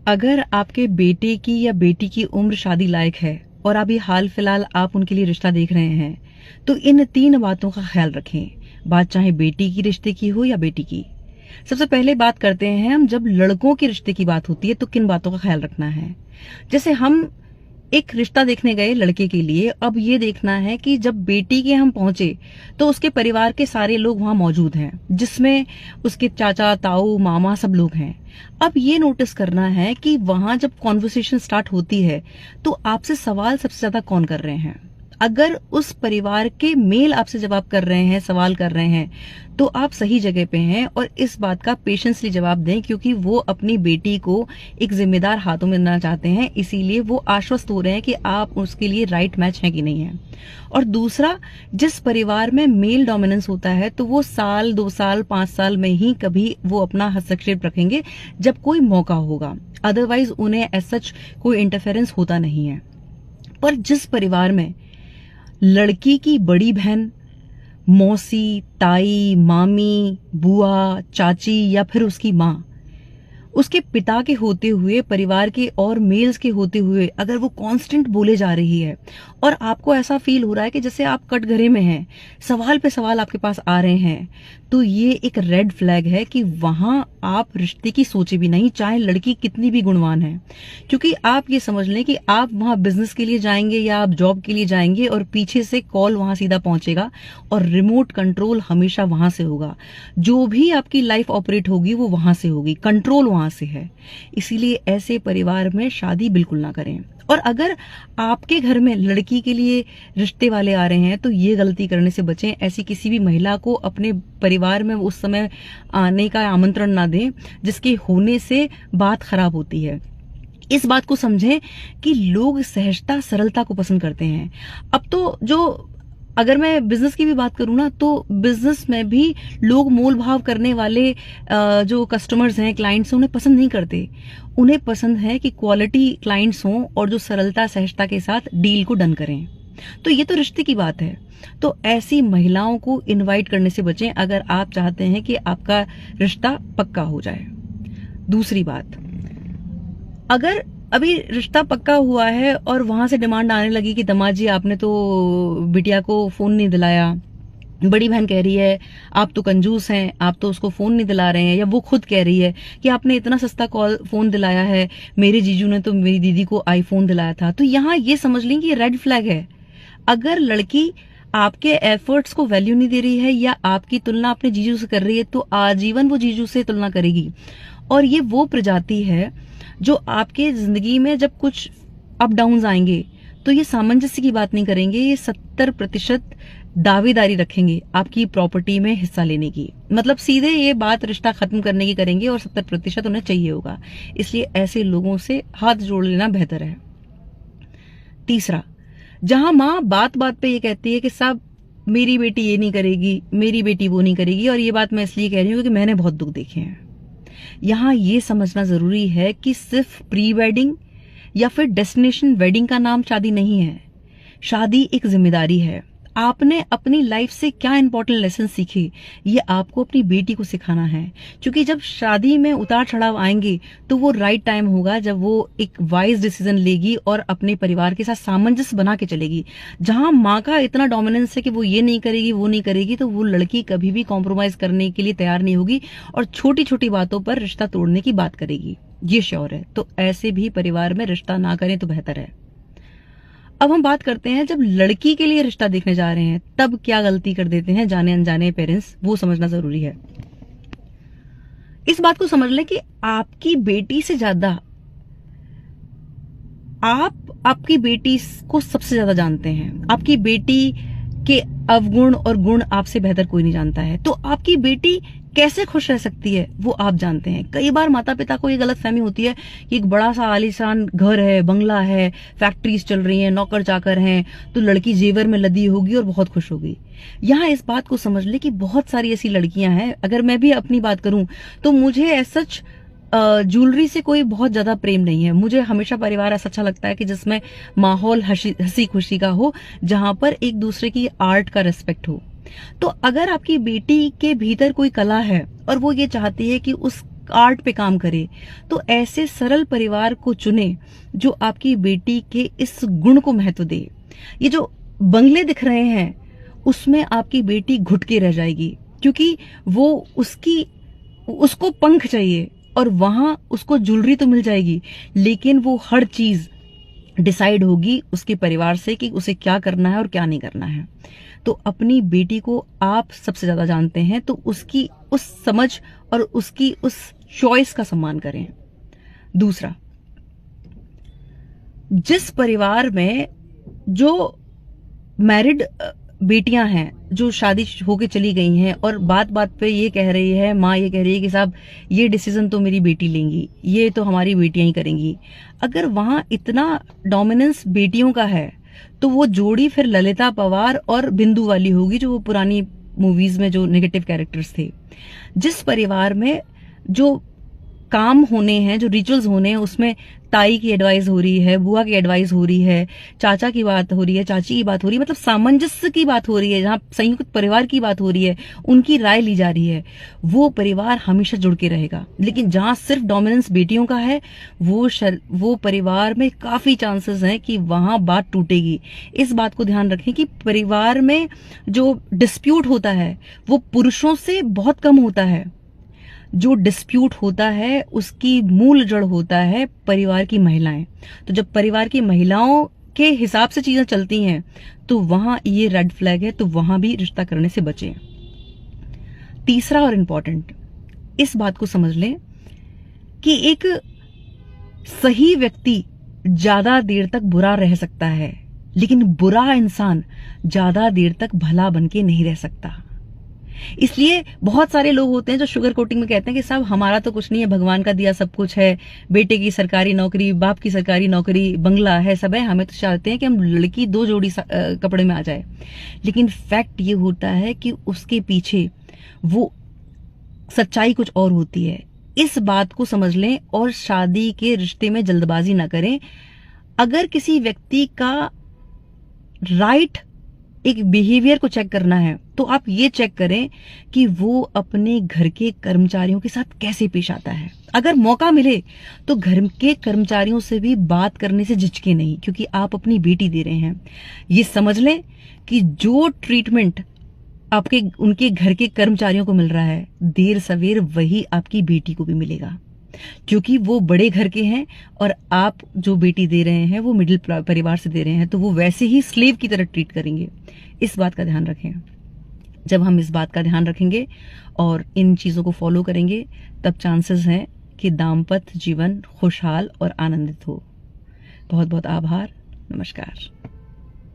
अगर आपके बेटे की या बेटी की उम्र शादी लायक है और अभी हाल फिलहाल आप उनके लिए रिश्ता देख रहे हैं, तो इन 3 बातों का ख्याल रखें। बात चाहे बेटी की रिश्ते की हो या बेटी की। सबसे पहले बात करते हैं हम, जब लड़कों के रिश्ते की बात होती है तो किन बातों का ख्याल रखना है। जैसे हम एक रिश्ता देखने गए लड़के के लिए, अब ये देखना है कि जब बेटी के हम पहुंचे तो उसके परिवार के सारे लोग वहां मौजूद हैं, जिसमें उसके चाचा, ताऊ, मामा सब लोग हैं। अब ये नोटिस करना है कि वहां जब कॉन्वर्सेशन स्टार्ट होती है तो आपसे सवाल सबसे ज्यादा कौन कर रहे हैं। अगर उस परिवार के मेल आपसे जवाब कर रहे हैं, सवाल कर रहे हैं, तो आप सही जगह पे हैं और इस बात का पेशेंसली जवाब दें, क्योंकि वो अपनी बेटी को एक जिम्मेदार हाथों में देना चाहते हैं, इसीलिए वो आश्वस्त हो रहे हैं कि आप उसके लिए राइट मैच हैं कि नहीं है। और दूसरा, जिस परिवार में मेल डोमिनेंस होता है तो वो साल, 2 साल, 5 साल में ही कभी वो अपना हस्तक्षेप रखेंगे जब कोई मौका होगा, अदरवाइज उन्हें एज सच कोई इंटरफेरेंस होता नहीं है। पर जिस परिवार में लड़की की बड़ी बहन, मौसी, ताई, मामी, बुआ, चाची या फिर उसकी माँ, उसके पिता के होते हुए, परिवार के और मेल्स के होते हुए अगर वो कांस्टेंट बोले जा रही है और आपको ऐसा फील हो रहा है कि जैसे आप कटघरे में हैं, सवाल पे सवाल आपके पास आ रहे हैं, तो ये एक रेड फ्लैग है कि वहां आप रिश्ते की सोचे भी नहीं, चाहे लड़की कितनी भी गुणवान है। क्योंकि आप ये समझ लें कि आप वहां बिजनेस के लिए जाएंगे या आप जॉब के लिए जाएंगे और पीछे से कॉल वहां सीधा पहुंचेगा और रिमोट कंट्रोल हमेशा वहां से होगा। जो भी आपकी लाइफ ऑपरेट होगी वो वहां से होगी, कंट्रोल वहां से है। इसीलिए ऐसे परिवार में शादी बिल्कुल ना करें। और अगर आपके घर में लड़की के लिए रिश्ते वाले आ रहे हैं तो ये गलती करने से बचें। ऐसी किसी भी महिला को अपने परिवार में उस समय आने का आमंत्रण ना दें जिसके होने से बात खराब होती है। इस बात को समझें कि लोग सहजता, सरलता को पसंद करते हैं। अब तो जो अगर मैं बिजनेस की भी बात करूं ना, तो बिजनेस में भी लोग मोल भाव करने वाले जो कस्टमर्स हैं, क्लाइंट्स हैं, उन्हें पसंद नहीं करते। उन्हें पसंद है कि क्वालिटी क्लाइंट्स हों और जो सरलता, सहजता के साथ डील को डन करें। तो ये तो रिश्ते की बात है। तो ऐसी महिलाओं को इनवाइट करने से बचें अगर आप चाहते हैं कि आपका रिश्ता पक्का हो जाए। दूसरी बात, अगर अभी रिश्ता पक्का हुआ है और वहां से डिमांड आने लगी कि दामाद जी आपने तो बिटिया को फोन नहीं दिलाया, बड़ी बहन कह रही है आप तो कंजूस हैं, आप तो उसको फोन नहीं दिला रहे हैं, या वो खुद कह रही है कि आपने इतना सस्ता फोन दिलाया है, मेरे जीजू ने तो मेरी दीदी को आईफोन दिलाया था, तो यहाँ ये समझ लें कि ये रेड फ्लैग है। अगर लड़की आपके एफर्ट्स को वैल्यू नहीं दे रही है या आपकी तुलना अपने जीजू से कर रही है, तो आजीवन वो जीजू से तुलना करेगी। और ये वो प्रजाति है जो आपके जिंदगी में जब कुछ अप डाउन आएंगे तो ये सामंजस्य की बात नहीं करेंगे, ये 70% दावेदारी रखेंगे आपकी प्रॉपर्टी में हिस्सा लेने की। मतलब सीधे ये बात रिश्ता खत्म करने की करेंगे और 70% उन्हें चाहिए होगा। इसलिए ऐसे लोगों से हाथ जोड़ लेना बेहतर है। तीसरा, जहां माँ बात बात पे ये कहती है कि साहब मेरी बेटी ये नहीं करेगी, मेरी बेटी वो नहीं करेगी, और ये बात मैं इसलिए कह रही हूँ क्योंकि मैंने बहुत दुख देखे हैं। यहाँ ये समझना जरूरी है कि सिर्फ प्री वेडिंग या फिर डेस्टिनेशन वेडिंग का नाम शादी नहीं है। शादी एक जिम्मेदारी है। आपने अपनी लाइफ से क्या इंपॉर्टेंट लेसन सीखे, ये आपको अपनी बेटी को सिखाना है। क्योंकि जब शादी में उतार चढ़ाव आएंगे तो वो राइट टाइम होगा जब वो एक वाइज डिसीजन लेगी और अपने परिवार के साथ सामंजस्य बना के चलेगी। जहां माँ का इतना डोमिनेंस है कि वो ये नहीं करेगी, वो नहीं करेगी, तो वो लड़की कभी भी कॉम्प्रोमाइज करने के लिए तैयार नहीं होगी और छोटी छोटी बातों पर रिश्ता तोड़ने की बात करेगी, ये श्योर है। तो ऐसे भी परिवार में रिश्ता ना करें तो बेहतर है। अब हम बात करते हैं जब लड़की के लिए रिश्ता देखने जा रहे हैं तब क्या गलती कर देते हैं जाने अनजाने पेरेंट्स, वो समझना जरूरी है। इस बात को समझ लें कि आपकी बेटी से ज्यादा आप आपकी बेटी को सबसे ज्यादा जानते हैं। आपकी बेटी के अवगुण और गुण आपसे बेहतर कोई नहीं जानता है। तो आपकी बेटी कैसे खुश रह सकती है वो आप जानते हैं। कई बार माता पिता को ये गलत फहमी होती है कि एक बड़ा सा आलीशान घर है, बंगला है, फैक्ट्रीज चल रही हैं, नौकर चाकर हैं, तो लड़की जेवर में लदी होगी और बहुत खुश होगी। यहाँ इस बात को समझ ले कि बहुत सारी ऐसी लड़कियां हैं। अगर मैं भी अपनी बात करूं तो मुझे ऐसा ज्वेलरी से कोई बहुत ज्यादा प्रेम नहीं है। मुझे हमेशा परिवार ऐसा अच्छा लगता है कि जिसमें माहौल हंसी खुशी का हो, जहां पर एक दूसरे की आर्ट का रिस्पेक्ट हो। तो अगर आपकी बेटी के भीतर कोई कला है और वो ये चाहती है कि उस आर्ट पे काम करे, तो ऐसे सरल परिवार को चुने जो आपकी बेटी के इस गुण को महत्व दे। ये जो बंगले दिख रहे हैं उसमें आपकी बेटी घुट के रह जाएगी, क्योंकि वो उसको पंख चाहिए और वहां उसको ज्वेलरी तो मिल जाएगी, लेकिन वो हर चीज डिसाइड होगी उसके परिवार से कि उसे क्या करना है और क्या नहीं करना है। तो अपनी बेटी को आप सबसे ज्यादा जानते हैं, तो उसकी उस समझ और उसकी उस चॉइस का सम्मान करें। दूसरा, जिस परिवार में जो मैरिड बेटियां हैं जो शादी होके चली गई हैं और बात बात पे ये कह रही है, माँ ये कह रही है कि साहब ये डिसीजन तो मेरी बेटी लेंगी, ये तो हमारी बेटियां ही करेंगी, अगर वहां इतना डोमिनेंस बेटियों का है तो वो जोड़ी फिर ललिता पवार और बिंदु वाली होगी, जो वो पुरानी मूवीज में जो नेगेटिव कैरेक्टर्स थे। जिस परिवार में जो काम होने हैं, जो रिचुअल्स होने हैं, उसमें ताई की एडवाइस हो रही है, बुआ की एडवाइस हो रही है, चाचा की बात हो रही है, चाची की बात हो रही है, मतलब सामंजस्य की बात हो रही है, जहां संयुक्त परिवार की बात हो रही है, उनकी राय ली जा रही है, वो परिवार हमेशा जुड़ के रहेगा। लेकिन जहां सिर्फ डोमिनेंस बेटियों का है, वो परिवार में काफी चांसेस हैं कि वहां बात टूटेगी। इस बात को ध्यान रखें कि परिवार में जो डिस्प्यूट होता है वो पुरुषों से बहुत कम होता है। जो डिस्प्यूट होता है उसकी मूल जड़ होता है परिवार की महिलाएं। तो जब परिवार की महिलाओं के हिसाब से चीजें चलती हैं तो वहां ये रेड फ्लैग है, तो वहां भी रिश्ता करने से बचें। तीसरा और इम्पोर्टेंट, इस बात को समझ लें कि एक सही व्यक्ति ज्यादा देर तक बुरा रह सकता है, लेकिन बुरा इंसान ज्यादा देर तक भला बन के नहीं रह सकता। इसलिए बहुत सारे लोग होते हैं जो शुगर कोटिंग में कहते हैं कि साहब हमारा तो कुछ नहीं है, भगवान का दिया सब कुछ है, बेटे की सरकारी नौकरी, बाप की सरकारी नौकरी, बंगला है, सब है, हमें तो चाहते हैं कि हम लड़की 2 जोड़ी कपड़े में आ जाए। लेकिन फैक्ट ये होता है कि उसके पीछे वो सच्चाई कुछ और होती है। इस बात को समझ लें और शादी के रिश्ते में जल्दबाजी ना करें। अगर किसी व्यक्ति का राइट एक बिहेवियर को चेक करना है तो आप ये चेक करें कि वो अपने घर के कर्मचारियों के साथ कैसे पेश आता है। अगर मौका मिले तो घर के कर्मचारियों से भी बात करने से झिझके नहीं, क्योंकि आप अपनी बेटी दे रहे हैं। ये समझ लें कि जो ट्रीटमेंट आपके उनके घर के कर्मचारियों को मिल रहा है, देर सवेर वही आपकी बेटी को भी मिलेगा, क्योंकि वो बड़े घर के हैं और आप जो बेटी दे रहे हैं वो मिडिल परिवार से दे रहे हैं, तो वो वैसे ही स्लेव की तरह ट्रीट करेंगे। इस बात का ध्यान रखें। जब हम इस बात का ध्यान रखेंगे और इन चीजों को फॉलो करेंगे, तब चांसेस हैं कि दाम्पत्य जीवन खुशहाल और आनंदित हो। बहुत बहुत आभार। नमस्कार।